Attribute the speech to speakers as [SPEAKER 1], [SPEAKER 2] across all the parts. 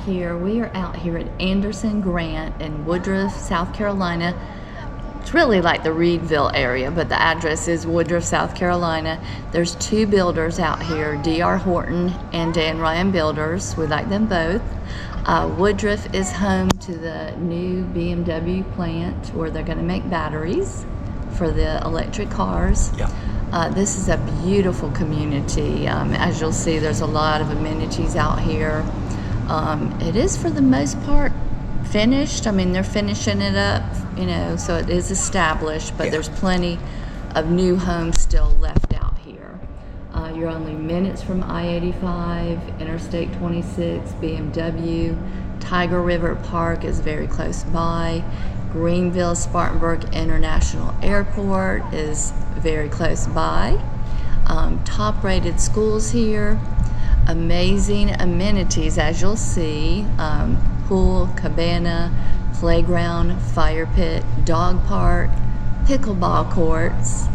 [SPEAKER 1] Here we are out here at Anderson Grant in Woodruff, South Carolina. It's really like the Reedville area, but the address is Woodruff, South Carolina. There's two builders out here, D.R. Horton and Dan Ryan Builders. We like them both. Woodruff is home to the new BMW plant where they're going to make batteries for the electric cars.
[SPEAKER 2] Yeah.
[SPEAKER 1] This is a beautiful community. As you'll see, there's a lot of amenities out here. It is for the most part finished. I mean, they're finishing it up, you know, so it is established, but there's plenty of new homes still left out here. You're only minutes from I-85, Interstate 26, BMW. Tiger River Park is very close by. Greenville Spartanburg International Airport is very close by. Top rated schools here. Amazing amenities, as you'll see. Pool, cabana, playground, fire pit, dog park, pickleball courts.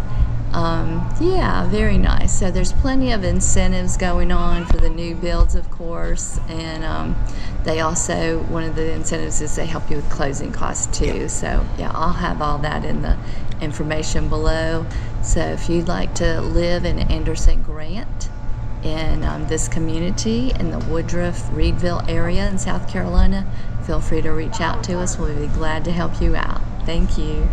[SPEAKER 1] Yeah, very nice. So there's plenty of incentives going on for the new builds, of course, and they also, one of the incentives is they help you with closing costs too. So yeah, I'll have all that in the information below. So if you'd like to live in Anderson Grant, in this community in the Woodruff, Reedville area in South Carolina, feel free to reach out to us. We'll be glad to help you out. Thank you.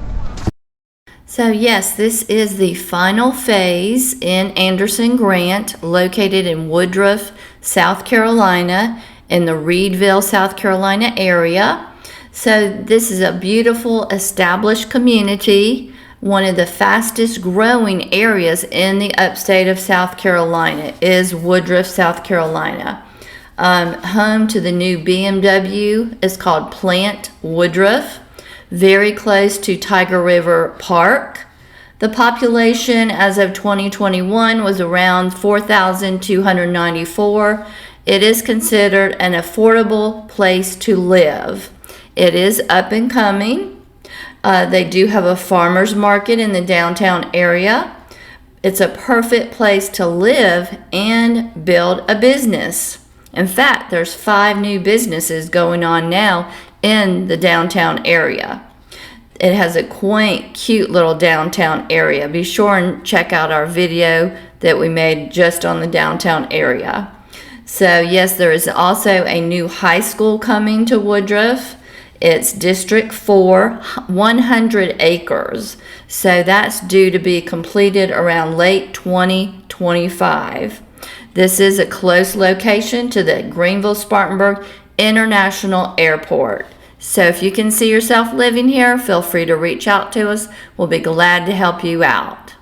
[SPEAKER 1] So yes, this is the final phase in Anderson Grant, located in Woodruff, South Carolina, in the Reedville, South Carolina area. So this is a beautiful established community, one of the fastest growing areas in the upstate of South Carolina is Woodruff, South Carolina. Home to the new BMW is called Plant Woodruff, very close to Tiger River Park. The population as of 2021 was around 4,294. It is considered an affordable place to live. It is up and coming. They do have a farmer's market in the downtown area. It's a perfect place to live and build a business. In fact, there's 5 new businesses going on now in the downtown area. It has a quaint, cute little downtown area. Be sure and check out our video that we made just on the downtown area. So yes, there is also a new high school coming to Woodruff. It's District 4, 100 acres. So that's due to be completed around late 2025. This is a close location to the Greenville Spartanburg International Airport. So if you can see yourself living here, feel free to reach out to us. We'll be glad to help you out.